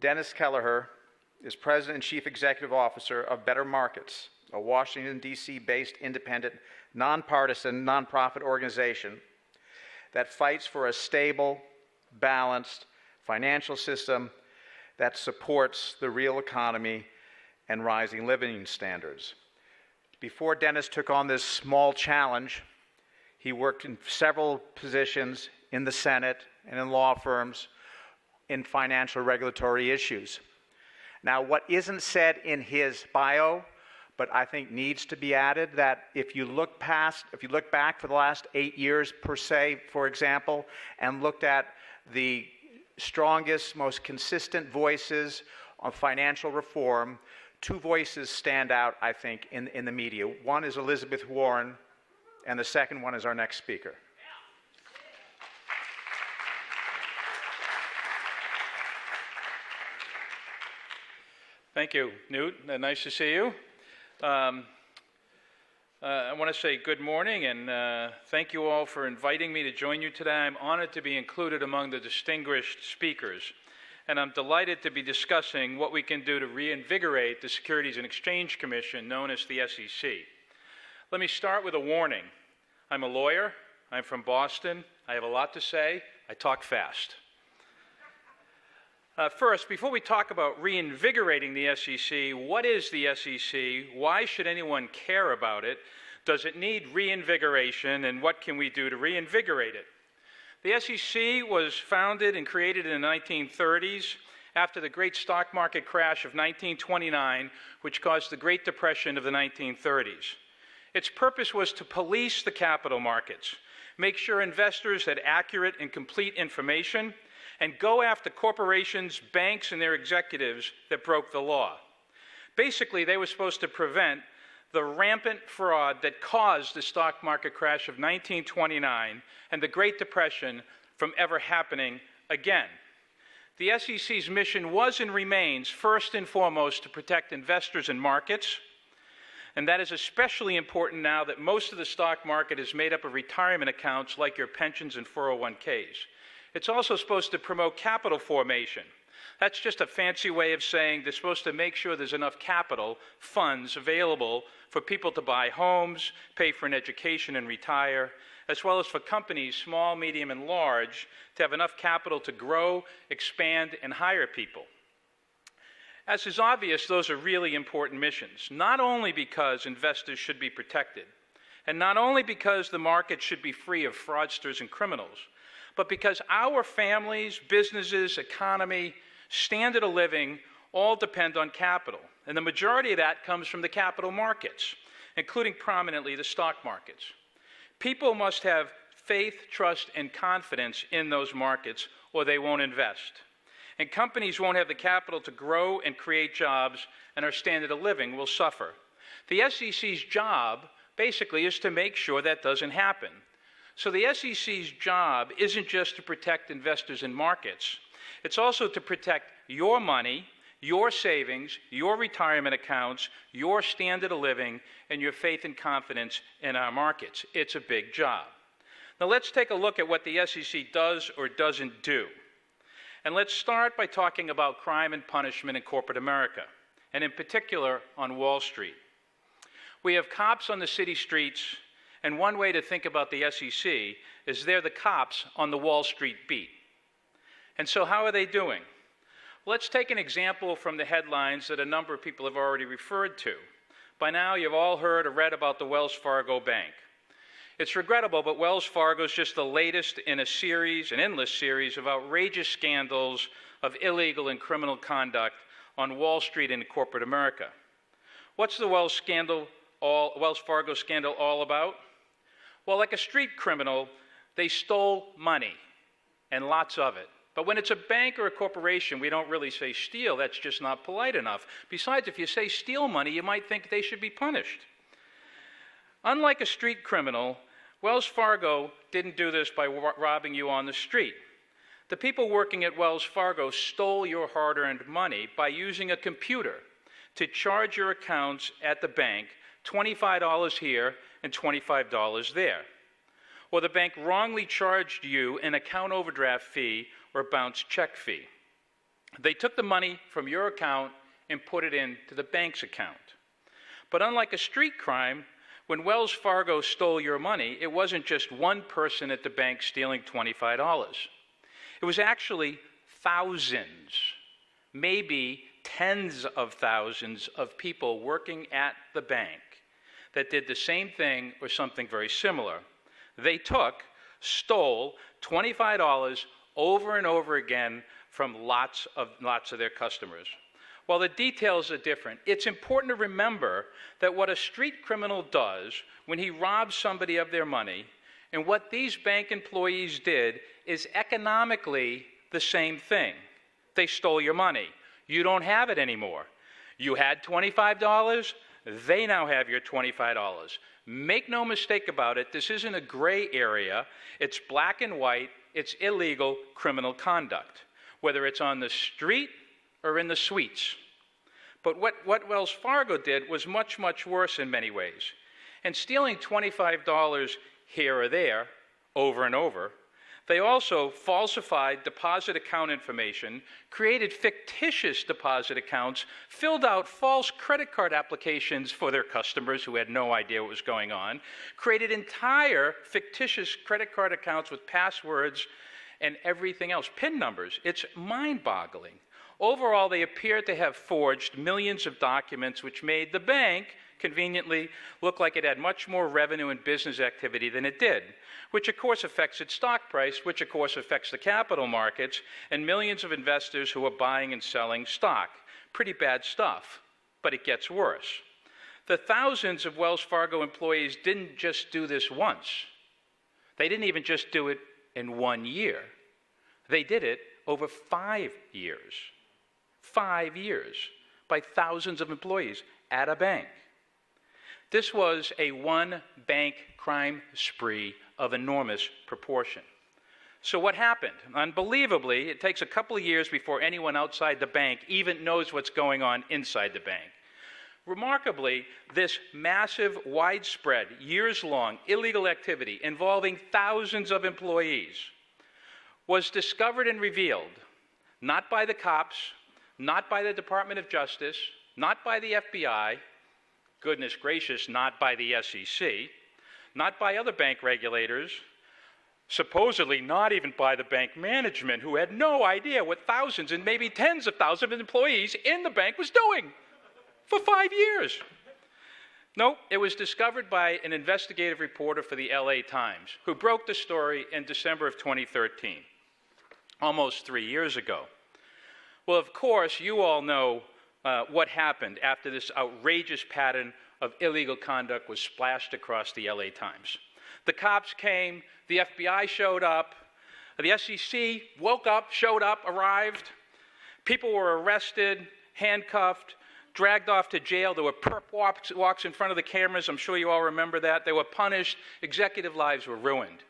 Dennis Kelleher is President and Chief Executive Officer of Better Markets, a Washington, D.C. based independent, nonpartisan, nonprofit organization that fights for a stable, balanced financial system that supports the real economy and rising living standards. Before Dennis took on this small challenge, he worked in several positions in the Senate and in law firms in financial regulatory issues. Now, what isn't said in his bio, but I think needs to be added, that if you look back for the last 8 years per se, for example, and looked at the strongest, most consistent voices on financial reform, two voices stand out, I think, in the media. One is Elizabeth Warren, and the second one is our next speaker. Thank you, Newt. Nice to see you. I want to say good morning and thank you all for inviting me to join you today. I'm honored to be included among the distinguished speakers, and I'm delighted to be discussing what we can do to reinvigorate the Securities and Exchange Commission, known as the SEC. Let me start with a warning. I'm a lawyer. I'm from Boston. I have a lot to say. I talk fast. First, before we talk about reinvigorating the SEC, what is the SEC? Why should anyone care about it? Does it need reinvigoration, and what can we do to reinvigorate it? The SEC was founded and created in the 1930s after the great stock market crash of 1929, which caused the Great Depression of the 1930s. Its purpose was to police the capital markets, make sure investors had accurate and complete information, and go after corporations, banks, and their executives that broke the law. Basically, they were supposed to prevent the rampant fraud that caused the stock market crash of 1929 and the Great Depression from ever happening again. The SEC's mission was and remains, first and foremost, to protect investors and markets, and that is especially important now that most of the stock market is made up of retirement accounts like your pensions and 401ks. It's also supposed to promote capital formation. That's just a fancy way of saying they're supposed to make sure there's enough capital, funds available for people to buy homes, pay for an education and retire, as well as for companies, small, medium, and large, to have enough capital to grow, expand, and hire people. As is obvious, those are really important missions, not only because investors should be protected, and not only because the market should be free of fraudsters and criminals, but because our families, businesses, economy, standard of living all depend on capital. And the majority of that comes from the capital markets, including prominently the stock markets. People must have faith, trust, and confidence in those markets, or they won't invest. And companies won't have the capital to grow and create jobs, and our standard of living will suffer. The SEC's job, basically, is to make sure that doesn't happen. So the SEC's job isn't just to protect investors and markets. It's also to protect your money, your savings, your retirement accounts, your standard of living, and your faith and confidence in our markets. It's a big job. Now let's take a look at what the SEC does or doesn't do. And let's start by talking about crime and punishment in corporate America, and in particular on Wall Street. We have cops on the city streets, and one way to think about the SEC is they're the cops on the Wall Street beat. And so how are they doing? Let's take an example from the headlines that a number of people have already referred to. By now, you've all heard or read about the Wells Fargo Bank. It's regrettable, but Wells Fargo is just the latest in an endless series of outrageous scandals of illegal and criminal conduct on Wall Street and in corporate America. What's the Wells Fargo scandal all about? Well, like a street criminal, they stole money, and lots of it. But when it's a bank or a corporation, we don't really say steal. That's just not polite enough. Besides, if you say steal money, you might think they should be punished. Unlike a street criminal, Wells Fargo didn't do this by robbing you on the street. The people working at Wells Fargo stole your hard-earned money by using a computer to charge your accounts at the bank $25 here and $25 there. Or the bank wrongly charged you an account overdraft fee or bounce check fee. They took the money from your account and put it into the bank's account. But unlike a street crime, when Wells Fargo stole your money, it wasn't just one person at the bank stealing $25. It was actually thousands, maybe tens of thousands of people working at the bank that did the same thing or something very similar. They stole $25 over and over again from lots of their customers. While the details are different, it's important to remember that what a street criminal does when he robs somebody of their money and what these bank employees did is economically the same thing. They stole your money. You don't have it anymore. You had $25, they now have your $25. Make no mistake about it, this isn't a gray area. It's black and white. It's illegal criminal conduct, whether it's on the street or in the suites. But what Wells Fargo did was much, much worse in many ways. And stealing $25 here or there, over and over, they also falsified deposit account information, created fictitious deposit accounts, filled out false credit card applications for their customers who had no idea what was going on, created entire fictitious credit card accounts with passwords and everything else, PIN numbers. It's mind-boggling. Overall, they appear to have forged millions of documents, which made the bank, conveniently, look like it had much more revenue and business activity than it did, which of course affects its stock price, which of course affects the capital markets, and millions of investors who are buying and selling stock. Pretty bad stuff, but it gets worse. The thousands of Wells Fargo employees didn't just do this once. They didn't even just do it in 1 year. They did it over 5 years. 5 years by thousands of employees at a bank. This was a one-bank crime spree of enormous proportion. So what happened? Unbelievably, it takes a couple of years before anyone outside the bank even knows what's going on inside the bank. Remarkably, this massive, widespread, years-long illegal activity involving thousands of employees was discovered and revealed not by the cops, not by the Department of Justice, not by the FBI, goodness gracious, not by the SEC, not by other bank regulators, supposedly not even by the bank management, who had no idea what thousands and maybe tens of thousands of employees in the bank was doing for 5 years. No, it was discovered by an investigative reporter for the LA Times, who broke the story in December of 2013, almost 3 years ago. Well, of course, you all know what happened after this outrageous pattern of illegal conduct was splashed across the LA Times. The cops came, the FBI showed up, the SEC woke up, showed up, arrived. People were arrested, handcuffed, dragged off to jail. There were perp walks in front of the cameras. I'm sure you all remember that. They were punished. Executive lives were ruined.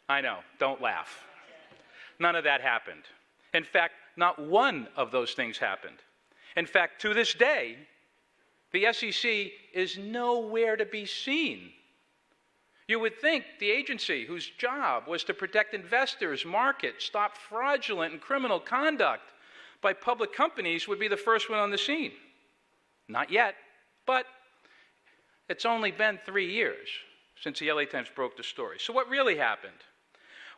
I know, don't laugh. None of that happened. In fact, not one of those things happened. In fact, to this day, the SEC is nowhere to be seen. You would think the agency whose job was to protect investors, markets, stop fraudulent and criminal conduct by public companies would be the first one on the scene. Not yet, but it's only been 3 years since the LA Times broke the story. So what really happened?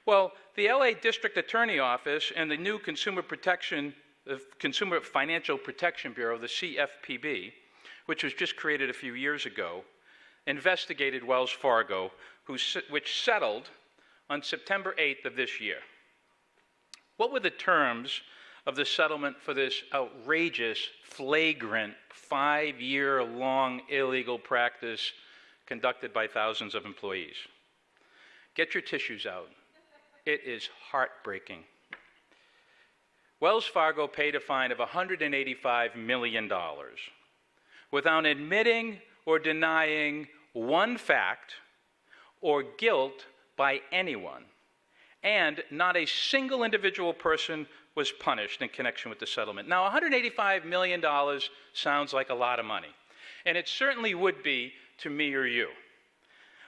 Well, the LA District Attorney Office and the new Consumer Financial Protection Bureau, the CFPB, which was just created a few years ago, investigated Wells Fargo, which settled on September 8th of this year. What were the terms of the settlement for this outrageous, flagrant, 5-year-long illegal practice conducted by thousands of employees? Get your tissues out. It is heartbreaking. Wells Fargo paid a fine of $185 million without admitting or denying one fact or guilt by anyone, and not a single individual person was punished in connection with the settlement. Now, $185 million sounds like a lot of money, and it certainly would be to me or you.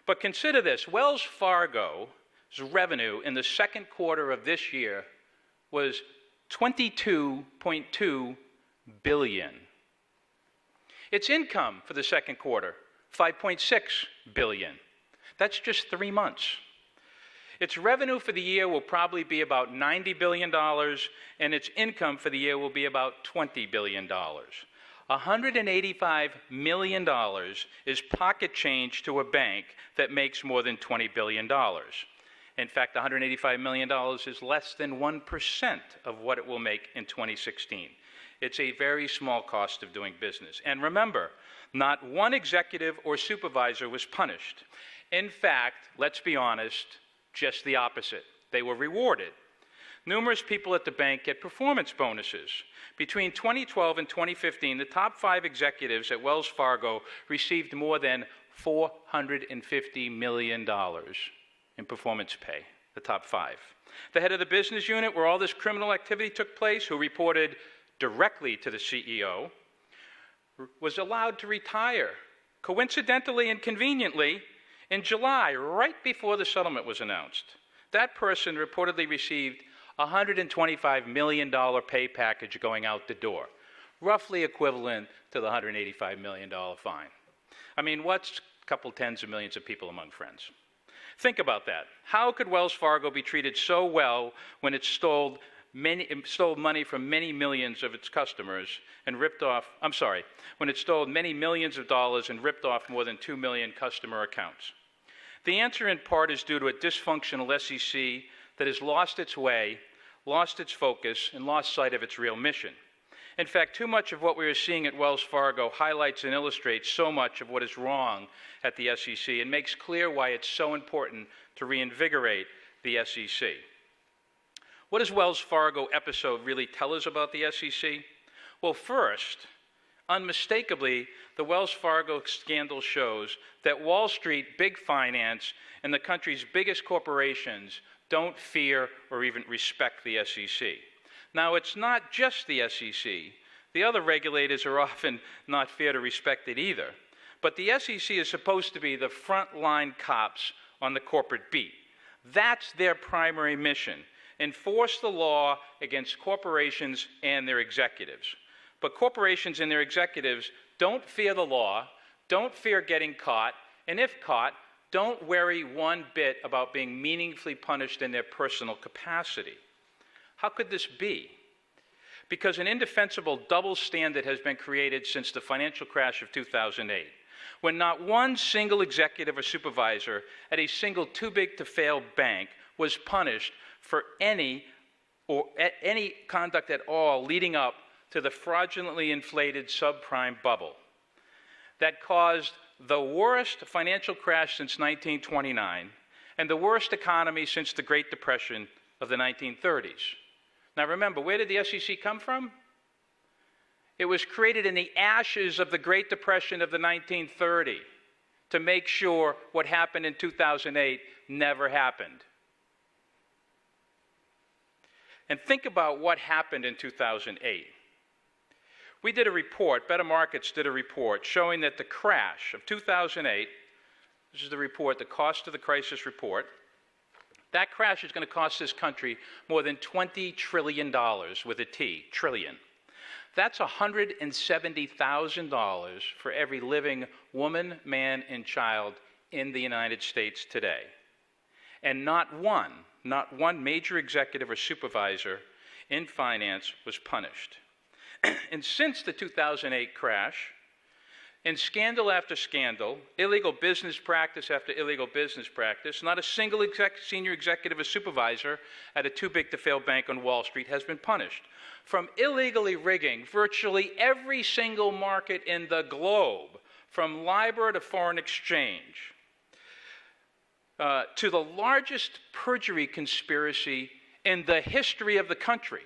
But consider this, Wells Fargo's revenue in the second quarter of this year was $22.2 billion. Its income for the second quarter, $5.6 billion. That's just 3 months. Its revenue for the year will probably be about $90 billion, and its income for the year will be about $20 billion. $185 million is pocket change to a bank that makes more than $20 billion. In fact, $185 million is less than 1% of what it will make in 2016. It's a very small cost of doing business. And remember, not one executive or supervisor was punished. In fact, let's be honest, just the opposite. They were rewarded. Numerous people at the bank get performance bonuses. Between 2012 and 2015, the top 5 executives at Wells Fargo received more than $450 million in performance pay, the top 5. The head of the business unit where all this criminal activity took place, who reported directly to the CEO, was allowed to retire, coincidentally and conveniently, in July, right before the settlement was announced. That person reportedly received a $125 million pay package going out the door, roughly equivalent to the $185 million fine. I mean, what's a couple tens of millions of people among friends? Think about that. How could Wells Fargo be treated so well when it stole money from many millions of its customers and when it stole many millions of dollars and ripped off more than 2 million customer accounts? The answer in part is due to a dysfunctional SEC that has lost its way, lost its focus, and lost sight of its real mission. In fact, too much of what we are seeing at Wells Fargo highlights and illustrates so much of what is wrong at the SEC and makes clear why it's so important to reinvigorate the SEC. What does Wells Fargo episode really tell us about the SEC? Well, first, unmistakably, the Wells Fargo scandal shows that Wall Street, big finance, and the country's biggest corporations don't fear or even respect the SEC. Now, it's not just the SEC. The other regulators are often not fair to respect it either. But the SEC is supposed to be the frontline cops on the corporate beat. That's their primary mission: enforce the law against corporations and their executives. But corporations and their executives don't fear the law, don't fear getting caught, and if caught, don't worry one bit about being meaningfully punished in their personal capacity. How could this be? Because an indefensible double standard has been created since the financial crash of 2008, when not one single executive or supervisor at a single too-big-to-fail bank was punished for any conduct at all leading up to the fraudulently inflated subprime bubble that caused the worst financial crash since 1929 and the worst economy since the Great Depression of the 1930s. Now remember, where did the SEC come from? It was created in the ashes of the Great Depression of the 1930s to make sure what happened in 2008 never happened. And think about what happened in 2008. We did a report, Better Markets did a report, showing that the crash of 2008, this is the report, the cost of the crisis report, that crash is going to cost this country more than $20 trillion with a T, trillion. That's $170,000 for every living woman, man, and child in the United States today. And not one major executive or supervisor in finance was punished. And since the 2008 crash, in scandal after scandal, illegal business practice after illegal business practice, not a single senior executive or supervisor at a too-big-to-fail bank on Wall Street has been punished. From illegally rigging virtually every single market in the globe, from LIBOR to foreign exchange, to the largest perjury conspiracy in the history of the country,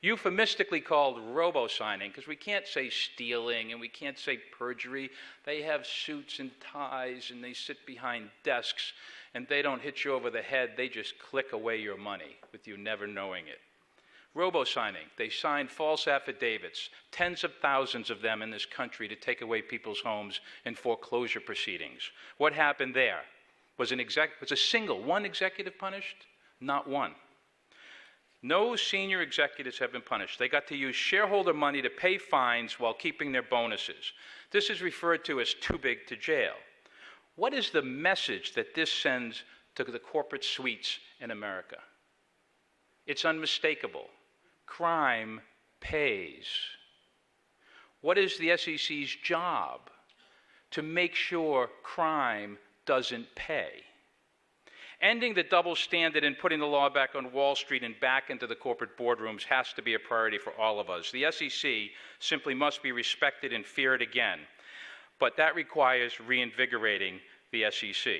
euphemistically called robo-signing, because we can't say stealing and we can't say perjury. They have suits and ties and they sit behind desks and they don't hit you over the head. They just click away your money with you never knowing it. Robo-signing, they signed false affidavits, tens of thousands of them in this country, to take away people's homes in foreclosure proceedings. What happened there? Was one executive punished? Not one. No senior executives have been punished. They got to use shareholder money to pay fines while keeping their bonuses. This is referred to as too big to jail. What is the message that this sends to the corporate suites in America? It's unmistakable. Crime pays. What is the SEC's job? To make sure crime doesn't pay. Ending the double standard and putting the law back on Wall Street and back into the corporate boardrooms has to be a priority for all of us. The SEC simply must be respected and feared again, but that requires reinvigorating the SEC.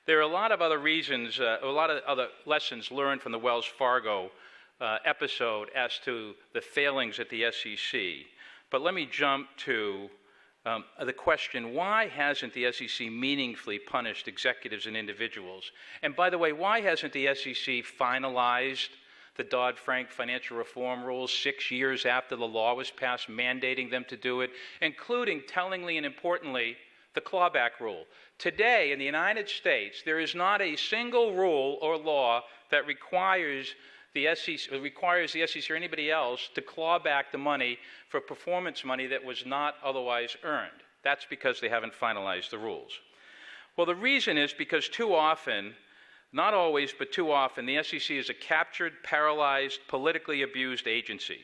There are a lot of other reasons, a lot of other lessons learned from the Wells Fargo episode as to the failings at the SEC, but let me jump to the question, why hasn't the SEC meaningfully punished executives and individuals? And by the way, why hasn't the SEC finalized the Dodd-Frank financial reform rules 6 years after the law was passed, mandating them to do it, including, tellingly and importantly, the clawback rule? Today, in the United States, there is not a single rule or law that requires the SEC or anybody else to claw back the money for performance money that was not otherwise earned. That's because they haven't finalized the rules. Well, the reason is because too often, not always, but too often, the SEC is a captured, paralyzed, politically abused agency.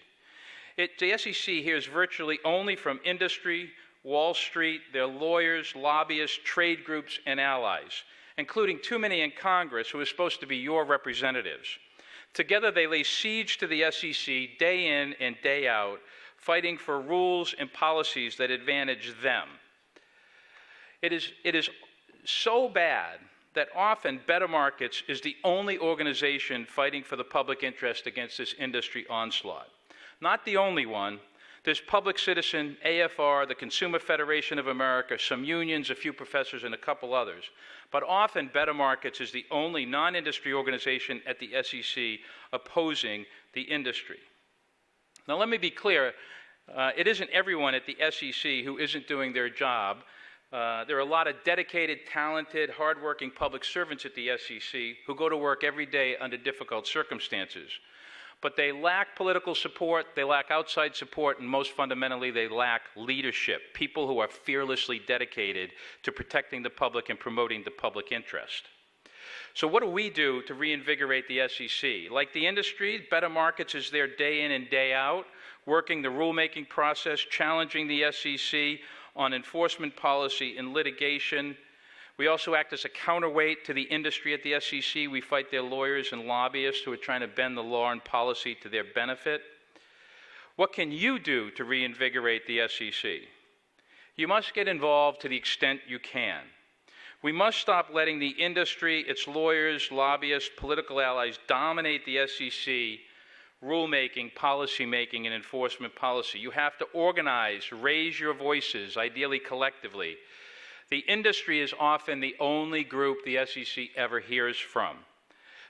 The SEC hears virtually only from industry, Wall Street, their lawyers, lobbyists, trade groups, and allies, including too many in Congress who are supposed to be your representatives. Together, they lay siege to the SEC day in and day out, fighting for rules and policies that advantage them. It is so bad that often Better Markets is the only organization fighting for the public interest against this industry onslaught. Not the only one. There's Public Citizen, AFR, the Consumer Federation of America, some unions, a few professors, and a couple others. But often Better Markets is the only non-industry organization at the SEC opposing the industry. Now let me be clear, it isn't everyone at the SEC who isn't doing their job. There are a lot of dedicated, talented, hardworking public servants at the SEC who go to work every day under difficult circumstances. But they lack political support, they lack outside support, and most fundamentally, they lack leadership, people who are fearlessly dedicated to protecting the public and promoting the public interest. So what do we do to reinvigorate the SEC? Like the industry, Better Markets is there day in and day out, working the rulemaking process, challenging the SEC on enforcement policy and litigation. We also act as a counterweight to the industry at the SEC. We fight their lawyers and lobbyists who are trying to bend the law and policy to their benefit. What can you do to reinvigorate the SEC? You must get involved to the extent you can. We must stop letting the industry, its lawyers, lobbyists, political allies dominate the SEC rulemaking, policymaking, and enforcement policy. You have to organize, raise your voices, ideally collectively. The industry is often the only group the SEC ever hears from.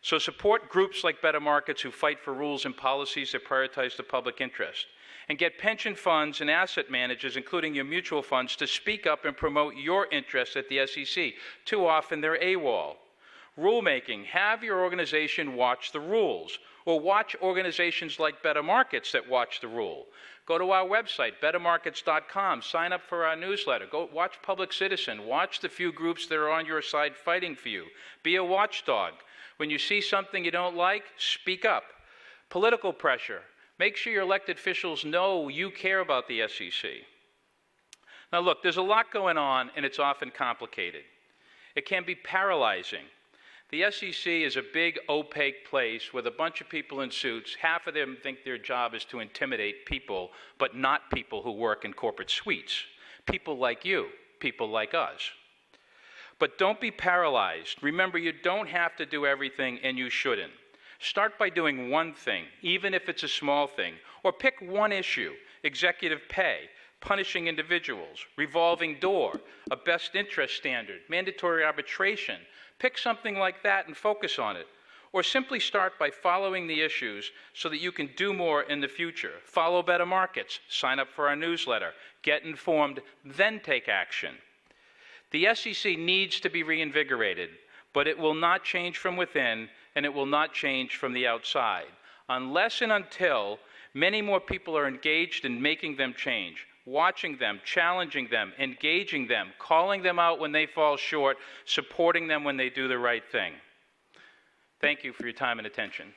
So support groups like Better Markets who fight for rules and policies that prioritize the public interest. And get pension funds and asset managers, including your mutual funds, to speak up and promote your interests at the SEC. Too often they're AWOL. Rulemaking, have your organization watch the rules, or watch organizations like Better Markets that watch the rule. Go to our website, bettermarkets.com, sign up for our newsletter, go watch Public Citizen, watch the few groups that are on your side fighting for you. Be a watchdog. When you see something you don't like, speak up. Political pressure, make sure your elected officials know you care about the SEC. Now look, there's a lot going on and it's often complicated. It can be paralyzing. The SEC is a big, opaque place with a bunch of people in suits. Half of them think their job is to intimidate people, but not people who work in corporate suites. People like you, people like us. But don't be paralyzed. Remember, you don't have to do everything, and you shouldn't. Start by doing one thing, even if it's a small thing, or pick one issue: executive pay, punishing individuals, revolving door, a best interest standard, mandatory arbitration. Pick something like that and focus on it. Or simply start by following the issues so that you can do more in the future. Follow Better Markets, sign up for our newsletter, get informed, then take action. The SEC needs to be reinvigorated, but it will not change from within and it will not change from the outside. Unless and until many more people are engaged in making them change, watching them, challenging them, engaging them, calling them out when they fall short, supporting them when they do the right thing. Thank you for your time and attention.